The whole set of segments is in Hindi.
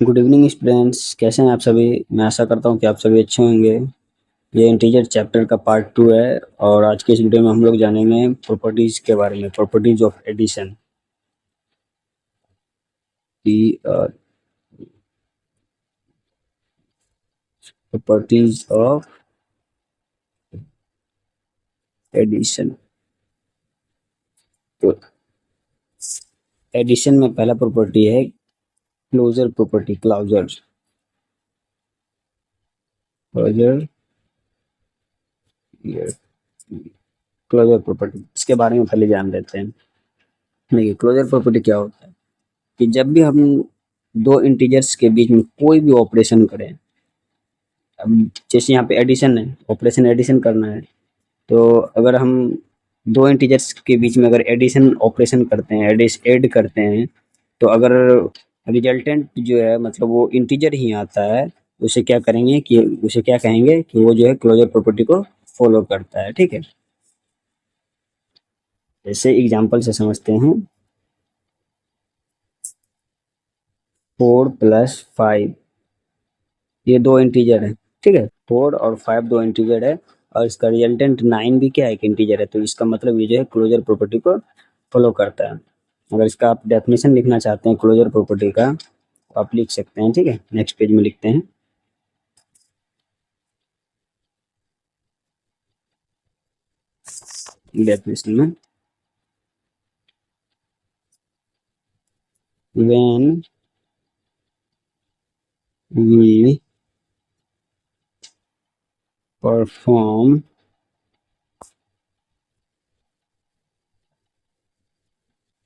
गुड इवनिंग स्टूडेंट्स, कैसे हैं आप सभी। मैं आशा करता हूं कि आप सभी अच्छे होंगे। ये इंटीजर चैप्टर का पार्ट 2 है और आज के इस वीडियो में हम लोग जानेंगे प्रॉपर्टीज के बारे में, प्रॉपर्टीज ऑफ एडिशन की। Properties of addition. तो एडिशन में पहला प्रॉपर्टी है closure property, closure closure closure property. इसके बारे में पहले जान लेते हैं। देखिए, क्लोजर प्रॉपर्टी क्या होता है कि जब भी हम दो इंटीजर्स के बीच में कोई भी ऑपरेशन करें, अब जैसे यहाँ पे एडिशन है, ऑपरेशन एडिशन करना है, तो अगर हम दो इंटीजर्स के बीच में अगर एडिशन ऑपरेशन करते हैं, ऐड करते हैं, तो अगर रिजल्टेंट जो है मतलब वो इंटीजर ही आता है, उसे क्या करेंगे कि उसे क्या कहेंगे कि वो जो है क्लोजर प्रॉपर्टी को फॉलो करता है। ठीक है, जैसे एग्जांपल से समझते हैं। 4 + 5 ये दो इंटीजर है। ठीक है, 4 और 5 दो इंटीजर है और इसका रिजल्टेंट 9 भी क्या है, एक इंटीजर है। तो इसका मतलब ये जो है क्लोजर प्रॉपर्टी को फॉलो करता है। अगर इसका आप डेफिनेशन लिखना चाहते हैं क्लोजर प्रॉपर्टी का, तो आप लिख सकते हैं। ठीक है, नेक्स्ट पेज में लिखते हैं। डेफिनेशन में when we perform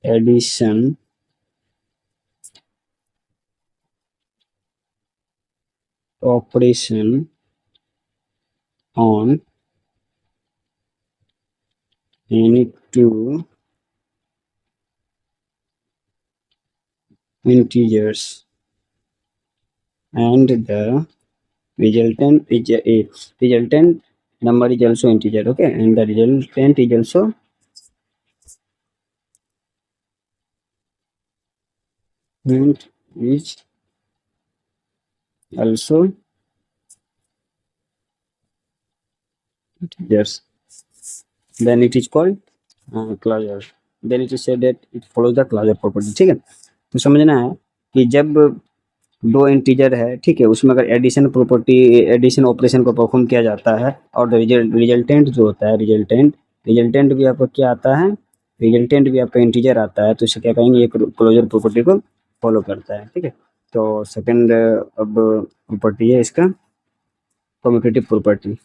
addition operation on any two integers and the resultant number is also integer. Okay, and the resultant is also integers, then it is called closure. Then it is said that it follows the closure property. ठीक है, तो समझना है कि जब दो इंटीजर है, ठीक है, उसमें अगर एडिशन प्रॉपर्टी, एडिशन ऑपरेशन को परफॉर्म किया जाता है और रिजल्टेंट जो होता है, रिजल्टेंट भी आपका क्या आता है, रिजल्टेंट भी आपका इंटीजर आता है, तो इसे क्या कहेंगे, ये क्लोजर प्रॉपर्टी को फॉलो करता है। ठीक है, तो सेकंड अब प्रॉपर्टी है इसका कम्यूटेटिव प्रॉपर्टी।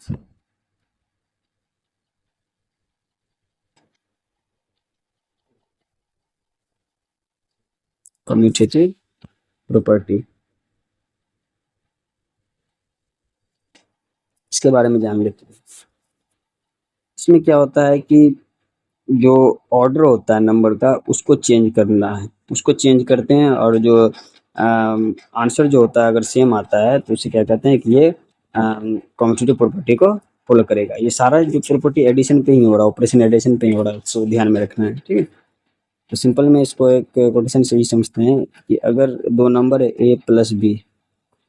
कम्यूटेटिव प्रॉपर्टी, इसके बारे में जान लेते हैं। इसमें क्या होता है कि जो ऑर्डर होता है नंबर का, उसको चेंज करना है, उसको चेंज करते हैं, और जो आंसर जो होता है अगर सेम आता है तो उसे क्या कहते हैं कि ये कम्यूटेटिव प्रॉपर्टी को फॉलो करेगा। ये सारा जो प्रॉपर्टी एडिशन पे ही हो रहा है, ऑपरेशन एडिशन पे ही हो रहा है, उसको ध्यान में रखना है। ठीक है, तो सिंपल में इसको एक कोटेशन से ही समझते हैं कि अगर दो नंबर है a+b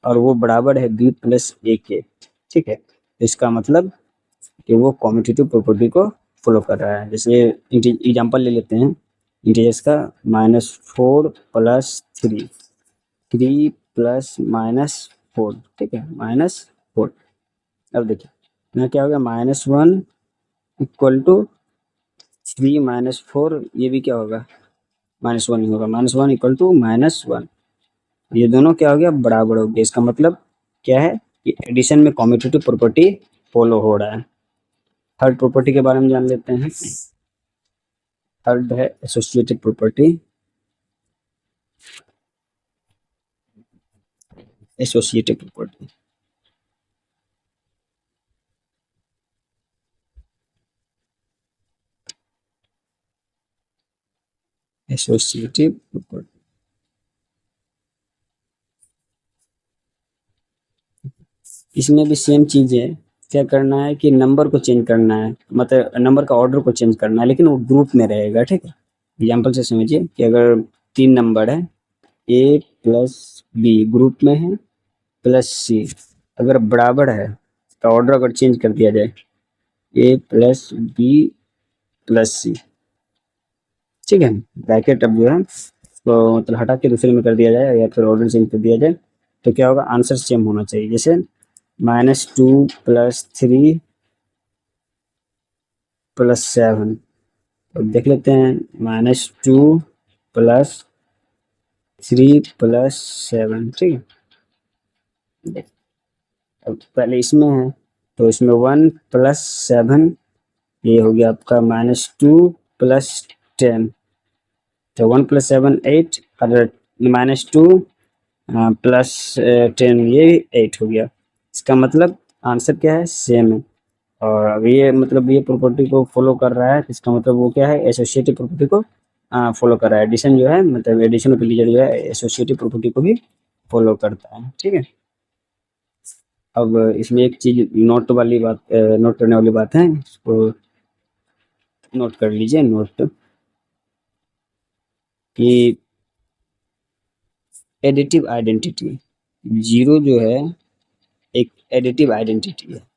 और वो बराबर है b+a के, ठीक है, तो इसका मतलब कि वो कम्यूटेटिव प्रॉपर्टी को फॉलो कर रहा है। जैसे एग्जांपल ले लेते हैं इंटीजर्स का, -4 + 3, 3 + -4, ठीक है, -4। अब देखिए यहाँ क्या हो गया, -1 = 3 - 4, ये भी क्या होगा, -1 ही होगा, -1 = -1। ये दोनों क्या हो गया, बराबर हो गया। इसका मतलब क्या है कि एडिशन में कम्यूटेटिव प्रॉपर्टी फॉलो हो रहा है। थर्ड प्रॉपर्टी के बारे में जान लेते हैं। थर्ड है associative property. Associative property, associative property, इसमें भी सेम चीज है। क्या करना है कि नंबर को चेंज करना है, मतलब नंबर का ऑर्डर को चेंज करना है, लेकिन वो ग्रुप में रहेगा। ठीक है, एग्जाम्पल से समझिए कि अगर 3 नंबर है ए प्लस बी ग्रुप में है प्लस सी अगर बराबर है तो ऑर्डर अगर चेंज कर दिया जाए ए प्लस बी प्लस सी, ठीक है। ब्रैकेट अब जो है तो मतलब हटा के दूसरे में कर दिया जाए या फिर ऑर्डर चेंज कर दिया जाए तो क्या होगा, आंसर सेम होना चाहिए। जैसे -2 + 3 + 7, तो देख लेते हैं -2 + 3 + 7, ठीक है। अब पहले इसमें है तो इसमें 1 + 7 ये हो गया आपका -2 + 10, तो 1 + 7 8 और -2 +10 ये 8 हो गया। इसका मतलब आंसर क्या है, सेम है। और अभी ये मतलब ये प्रॉपर्टी को फॉलो कर रहा है, इसका मतलब वो क्या है, एसोसिएटिव प्रॉपर्टी को फॉलो कर रहा है। एडिशन जो है मतलब एडिशन ऑपरेटर जो है एसोसिएटिव प्रॉपर्टी को भी फॉलो करता है, ठीक है। अब इसमें एक चीज नोट वाली बात, नोट करने वाली बात है, इसको नोट कर लीजिए। नोट कि एडिटिव आइडेंटिटी, जीरो जो है एक एडिटिव आइडेंटिटी है।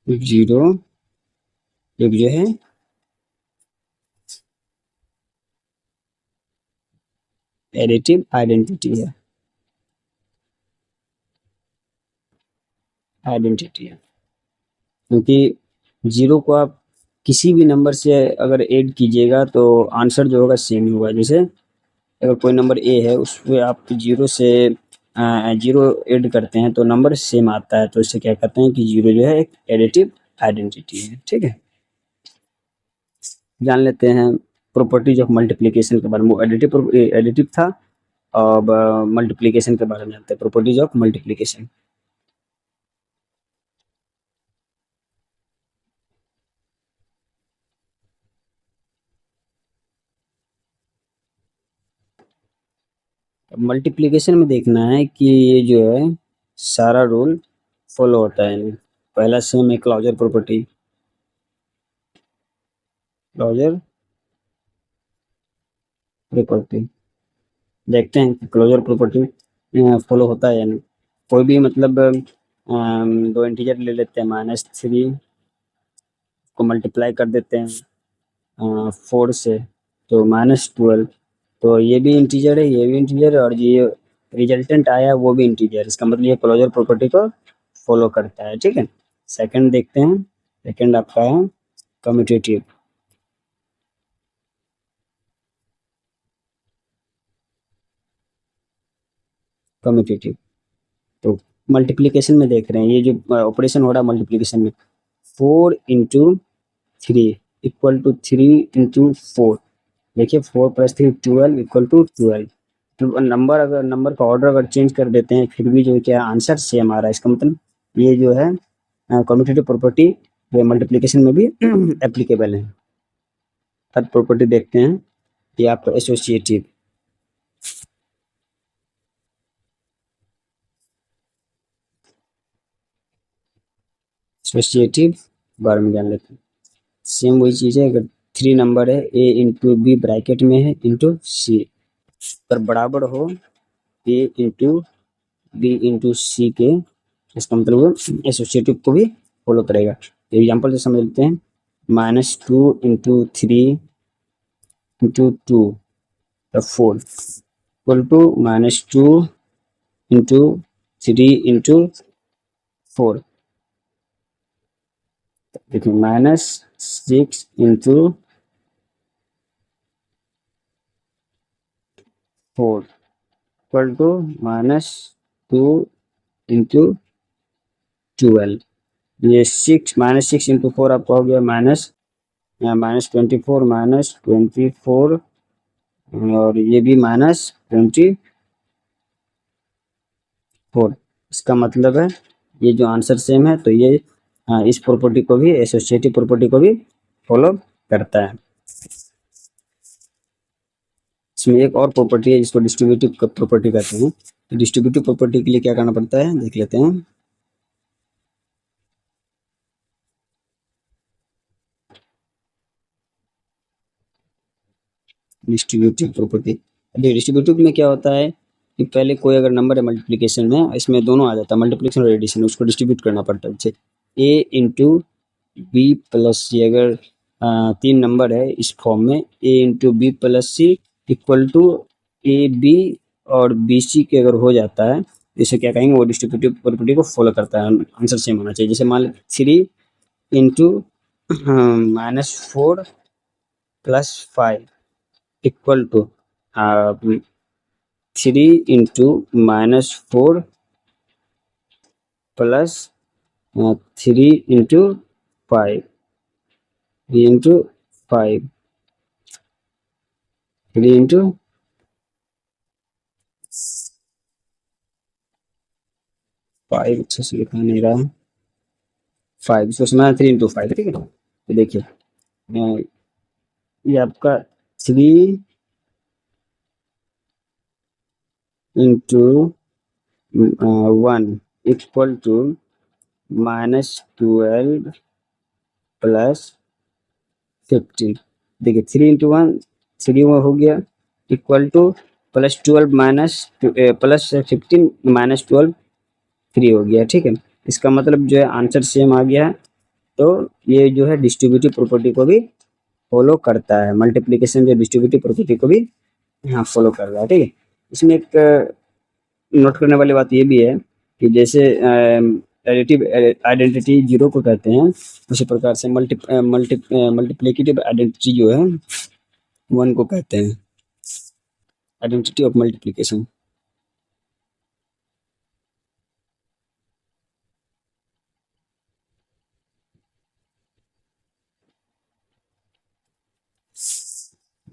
जीरो एक जो है एडिटिव आइडेंटिटी है, आइडेंटिटी है। क्योंकि जीरो को आप किसी भी नंबर से अगर ऐड कीजिएगा तो आंसर जो होगा सेम ही होगा। जैसे अगर कोई नंबर ए है उस पर आप जीरो से जीरो ऐड करते हैं तो नंबर सेम आता है, तो इससे क्या कहते हैं कि जीरो जो है एक एडिटिव आइडेंटिटी है, ठीक है। जान लेते हैं प्रॉपर्टीज ऑफ मल्टीप्लिकेशन के बारे में। वो एडिटिव था। अब मल्टीप्लिकेशन के बारे में जानते हैं, प्रॉपर्टीज ऑफ मल्टीप्लिकेशन। मल्टीप्लिकेशन में देखना है कि ये जो है सारा रूल फॉलो होता है नहीं। पहला सेम है क्लोजर प्रॉपर्टी, क्लोजर प्रॉपर्टी देखते हैं कि क्लोजर प्रॉपर्टी फॉलो होता है या नहीं। कोई भी मतलब दो इंटीजर ले लेते हैं, -3 को मल्टीप्लाई कर देते हैं 4 से तो -12, तो ये भी इंटीजर है, ये भी इंटीजर है, और ये रिजल्टेंट आया वो भी इंटीजर। इसका मतलब ये क्लोजर प्रॉपर्टी को फॉलो करता है, ठीक है। सेकंड देखते हैं, सेकंड आपका है कम्यूटेटिव। कम्यूटेटिव तो मल्टीप्लिकेशन में देख रहे हैं, ये जो ऑपरेशन हो रहा है मल्टीप्लिकेशन में, 4 × 3 = 3 × 4। देखिए 4 + 3 12 = 12। तो नंबर अगर नंबर का ऑर्डर अगर चेंज कर देते हैं फिर भी जो है क्या आंसर सेम आ रहा है। इसका मतलब ये जो है कम्यूटेटिव प्रॉपर्टी जो मल्टीप्लिकेशन में भी एप्लीकेबल है। थर्ड प्रॉपर्टी देखते हैं, ये आपका एसोसिएटिव। एसोसिएटिव बारे में जान लेते हैं। सेम वही चीज़ है, अगर 3 नंबर है ए इंटू बी ब्रैकेट में है इंटू सी पर बराबर हो ए इंटू बी इंटू सी के, इसका मतलब वो एसोसिएटिव को भी फॉलो करेगा। एग्जाम्पल से समझ लेते हैं, -2 × 3 × 2 4 = -2 × 3 × 4। देखिए -6 × 4 = -2 × 12। ये -6 × 4 आपका हो गया -24 -24, और ये भी -24। इसका मतलब है ये जो आंसर सेम है तो ये इस प्रॉपर्टी को भी, एसोसिएटिव प्रॉपर्टी को भी फॉलो करता है। इसमें एक और प्रॉपर्टी है जिसको डिस्ट्रीब्यूटिव प्रॉपर्टी कहते हैं। तो डिस्ट्रीब्यूटिव प्रॉपर्टी के लिए क्या करना पड़ता है देख लेते हैं। Distributive property. देखिए डिस्ट्रीब्यूटिव में क्या होता है कि पहले कोई अगर नंबर है मल्टीप्लिकेशन में, इसमें दोनों आ जाता है, मल्टीप्लिकेशन और एडिशन, उसको डिस्ट्रीब्यूट करना पड़ता है। जैसे A into B plus C, अगर 3 नंबर है इस फॉर्म में, A into B plus C equal to A B और बी सी के अगर हो जाता है, इसे क्या कहेंगे, वो डिस्ट्रीब्यूटिव प्रॉपर्टी को फॉलो करता है, आंसर सेम होना चाहिए। जैसे मान लो 3 into -4 plus 5 equal to 3 into -4 plus 3 into 5, 3 into 5, 3 into 5, अच्छे से लिखा नहीं रहा है, 5 इसको सुना है, 3 इंटू 5, ठीक है। तो देखिए ये आपका 3 इंटू 1 इक्वल टू -12 प्लस 15। देखिए 3 इंटू 1 3 हो गया इक्वल टू +12 माइनस प्लस 15 -12 3 हो गया, ठीक है। इसका मतलब जो है आंसर सेम आ गया है। तो ये जो है डिस्ट्रीब्यूटिव प्रॉपर्टी को भी फॉलो करता है, मल्टीप्लिकेशन जो डिस्ट्रीब्यूटिव प्रॉपर्टी को भी यहाँ फॉलो कर रहा है, ठीक है। इसमें एक नोट करने वाली बात ये भी है कि जैसे एडिटिव आइडेंटिटी जीरो को कहते हैं, उसी प्रकार से मल्टीप्लिकेटिव आइडेंटिटी जो है 1 को कहते हैं, identity of multiplication.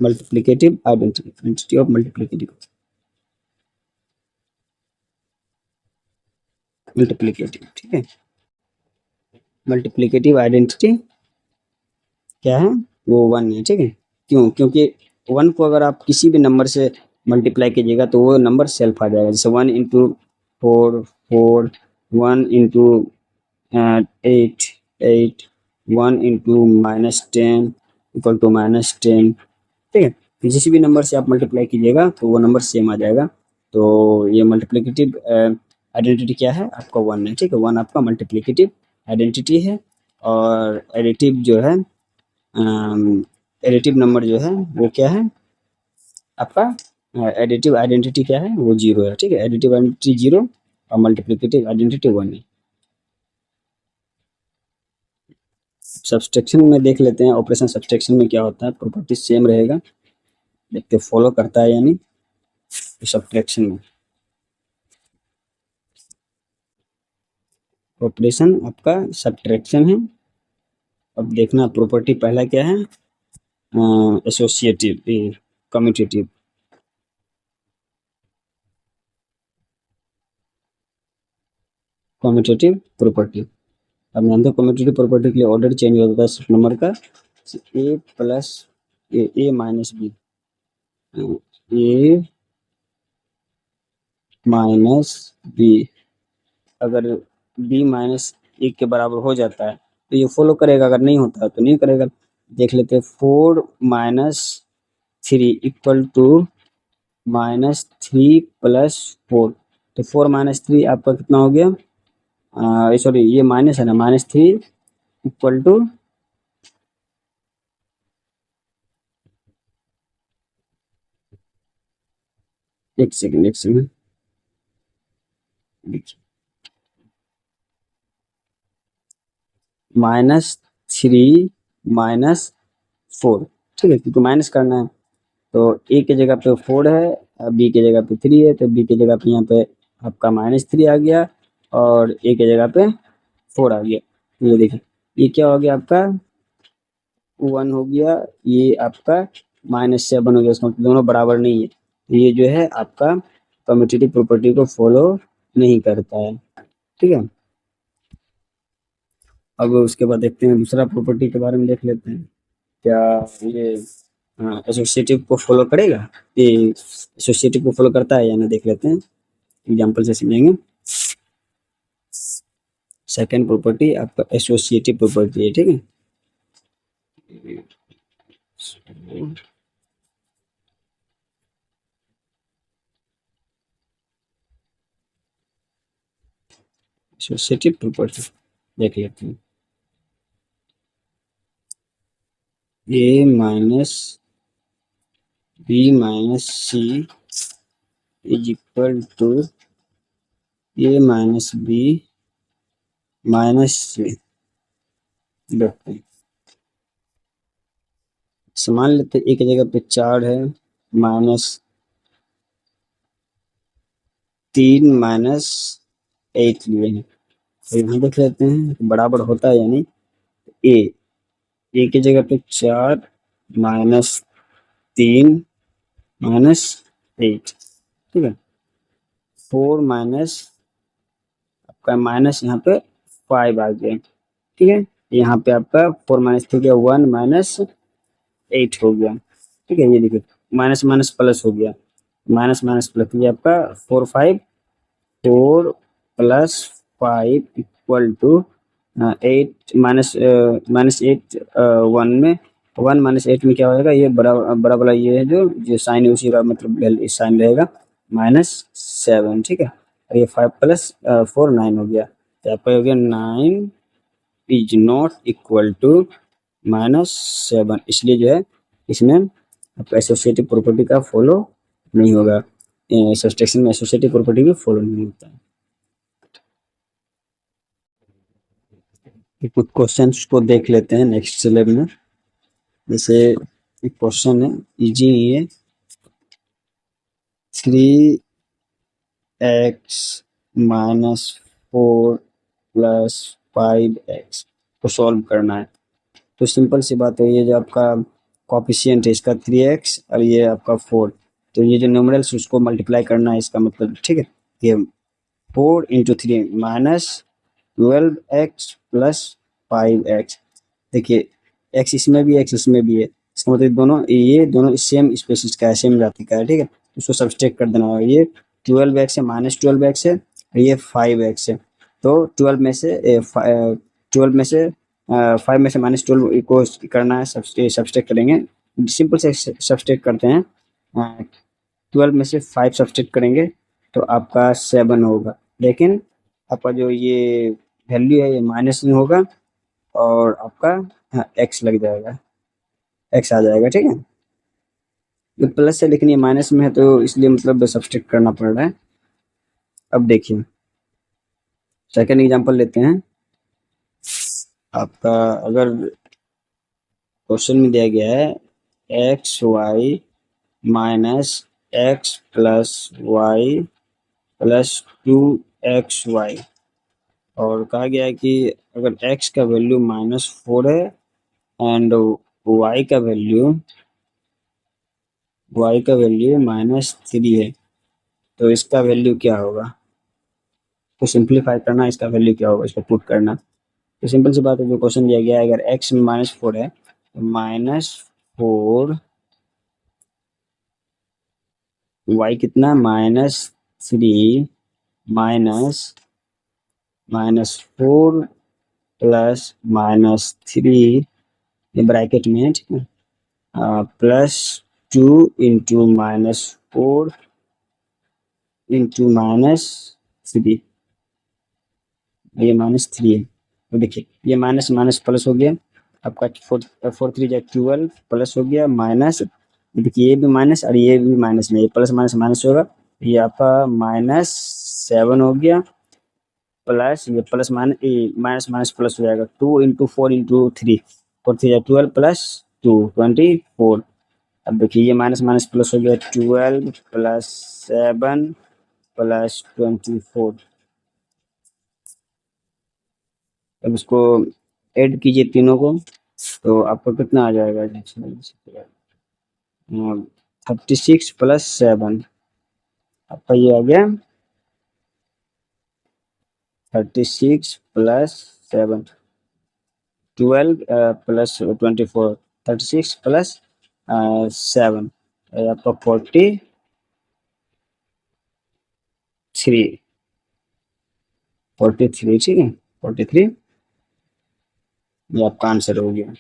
Multiplicative identity, identity of multiplicative, ठीक है। मल्टीप्लिकेटिव आइडेंटिटी क्या है, वो 1 है, ठीक है। क्यों? क्योंकि 1 को अगर आप किसी भी नंबर से मल्टीप्लाई कीजिएगा तो वो नंबर सेल्फ आ जाएगा। जैसे 1 into 4 4, 1 into 8 8, 1 into -10 equal to -10, ठीक है। तो किसी भी नंबर से आप मल्टीप्लाई कीजिएगा तो वो नंबर सेम आ जाएगा। तो ये मल्टीप्लिकेटिव आइडेंटिटी क्या है आपका 1 है, ठीक है। 1 आपका मल्टीप्लिकेटिव आइडेंटिटी है। और एडिटिव जो है एडिटिव नंबर जो है वो क्या है आपका, एडिटिव आइडेंटिटी क्या है, वो 0 है, ठीक है। एडिटिव आइडेंटिटी 0 और मल्टीप्लिकेटिव आइडेंटिटी 1 है। सब्सट्रैक्शन में देख लेते हैं, ऑपरेशन सब्सट्रैक्शन में क्या होता है, प्रॉपर्टी सेम रहेगा, देखते फॉलो करता है यानी। सब्सट्रैक्शन में ऑपरेशन आपका सब्ट्रैक्शन है। अब देखना प्रॉपर्टी पहला क्या है, एसोसिएटिव कम्यूटेटिव, कम्यूटेटिव प्रॉपर्टी। अब जानते हो कम्यूटेटिव प्रॉपर्टी के लिए ऑर्डर चेंज हो जाता है सिर्फ नंबर का, ए प्लस ए माइनस बी, ए माइनस बी, अगर बी माइनस एक के बराबर हो जाता है तो ये फॉलो करेगा, अगर नहीं होता है तो नहीं करेगा। देख लेते हैं 4 - 3 इक्वल टू -3 प्लस 4। तो 4 - 3 आपका कितना हो गया, सॉरी ये माइनस है ना, -3 इक्वल टू, एक सेकंड एक सेकंड, -3 -4, ठीक है, क्योंकि माइनस करना है। तो ए की जगह पे 4 है, बी की जगह पे 3 है, तो बी की जगह पे यहाँ पे आपका -3 आ गया और ए की जगह पे 4 आ गया। ये देखिए ये क्या हो गया आपका 1 हो गया, ये आपका -7 हो गया, इसका मतलब दोनों बराबर नहीं है। ये जो है आपका कम्यूटेटिव प्रॉपर्टी को फॉलो नहीं करता है, ठीक है। अब उसके बाद देखते हैं दूसरा प्रॉपर्टी के बारे में देख लेते हैं, क्या ये एसोसिएटिव को फॉलो करेगा, ये एसोसिएटिव को फॉलो करता है या ना, देख लेते हैं एग्जांपल से समझेंगे। सेकंड प्रॉपर्टी आपका एसोसिएटिव प्रॉपर्टी है, ठीक है। एसोसिएटिव प्रॉपर्टी देख लेते हैं। A minus B minus C is equal to A minus B minus C. देखते हैं, समान लेते हैं, एक जगह पे 4 है, -3 -8 लिए हैं। तो यहाँ देख लेते हैं बराबर होता है, यानी ए ए की जगह पे 4 -3 -8, ठीक है। 4 माइनस आपका माइनस यहाँ पे 5 आ गया, ठीक है। यहाँ पे आपका 4 माइनस 3 गया 1 -8 हो गया, ठीक है। ये देखिए माइनस माइनस प्लस हो गया, माइनस माइनस प्लस, ये आपका 4 प्लस 5 इक्वल टू 8 माइनस 8, 1 में 1 -8 में क्या होगा, ये बड़ा बड़ा वाला ये है जो साइन है उसी का मतलब साइन रहेगा -7, ठीक है। और ये 5 प्लस 4 9 हो गया, तो आपका हो गया 9 इज नॉट इक्वल टू -7, इसलिए जो है इसमें आपका एसोसिएटिव प्रॉपर्टी का फॉलो नहीं होगा। सब्सट्रैक्शन में एसोसिएटिव प्रॉपर्टी भी फॉलो नहीं होता है। कुछ क्वेश्चन को देख लेते हैं नेक्स्ट स्लैब में। जैसे एक क्वेश्चन है इजी है, 3x -4 प्लस 5x को सॉल्व करना है। तो सिंपल सी बात है, ये जो आपका कॉफिशिएंट है इसका 3x और ये आपका 4, तो ये जो न्यूमरल्स उसको मल्टीप्लाई करना है, इसका मतलब, ठीक है। ये 4 × 3 -12x प्लस 5x। देखिए x इसमें भी x इसमें भी है, इसका मतलब दोनों ये दोनों सेम स्पेसिस का है, सेम जाति का है, ठीक है। उसको सब्सट्रैक्ट कर देना होगा। ये 12x है, -12x है, और ये 5x है। तो 12 में से 12 में से 5 में से -12 को करना है, सब्सट्रैक्ट करेंगे। सिंपल से सब्सट्रैक्ट करते हैं, 12 में से 5 सब्सट्रैक्ट करेंगे तो आपका 7 होगा, लेकिन आपका जो ये वैल्यू है ये माइनस में होगा और आपका एक्स लग जाएगा, एक्स आ जाएगा, ठीक है। ये प्लस है लेकिन ये माइनस में है, तो इसलिए मतलब सब्सट्रैक्ट करना पड़ रहा है। अब देखिए सेकंड एग्जांपल लेते हैं। आपका अगर क्वेश्चन में दिया गया है xy -x plus y plus 2xy, और कहा गया है कि अगर x का वैल्यू -4 है एंड y का वैल्यू -3 है, तो इसका वैल्यू क्या होगा। तो सिंप्लीफाई करना, इसका वैल्यू क्या होगा, इसको पुट करना। तो सिंपल सी बात है, जो क्वेश्चन दिया गया है, अगर x में -4 है तो -4 y कितना -3 -4 प्लस -3, ये ब्रैकेट में है, ठीक है, प्लस 2 × -4 × -3, ये -3 है। तो देखिए ये माइनस माइनस प्लस हो गया, आपका 4 3 12 प्लस हो गया माइनस, देखिए ये भी माइनस और ये भी माइनस में, ये प्लस माइनस माइनस होगा, ये आपका -7 हो गया, प्लस ये प्लस माइनस माइनस प्लस हो जाएगा 2 × 4 × 3, 4 3 12 प्लस 2 24। अब देखिए ये माइनस माइनस प्लस हो गया 12 प्लस 7 प्लस 24। अब इसको ऐड कीजिए तीनों को, तो आपको कितना आ जाएगा, 36 प्लस 7, आपका ये आ गया 36 प्लस 7, 12 प्लस 24, 36 प्लस 7, आपका 43, 43, ठीक है, 43, ये आपका आंसर हो गया।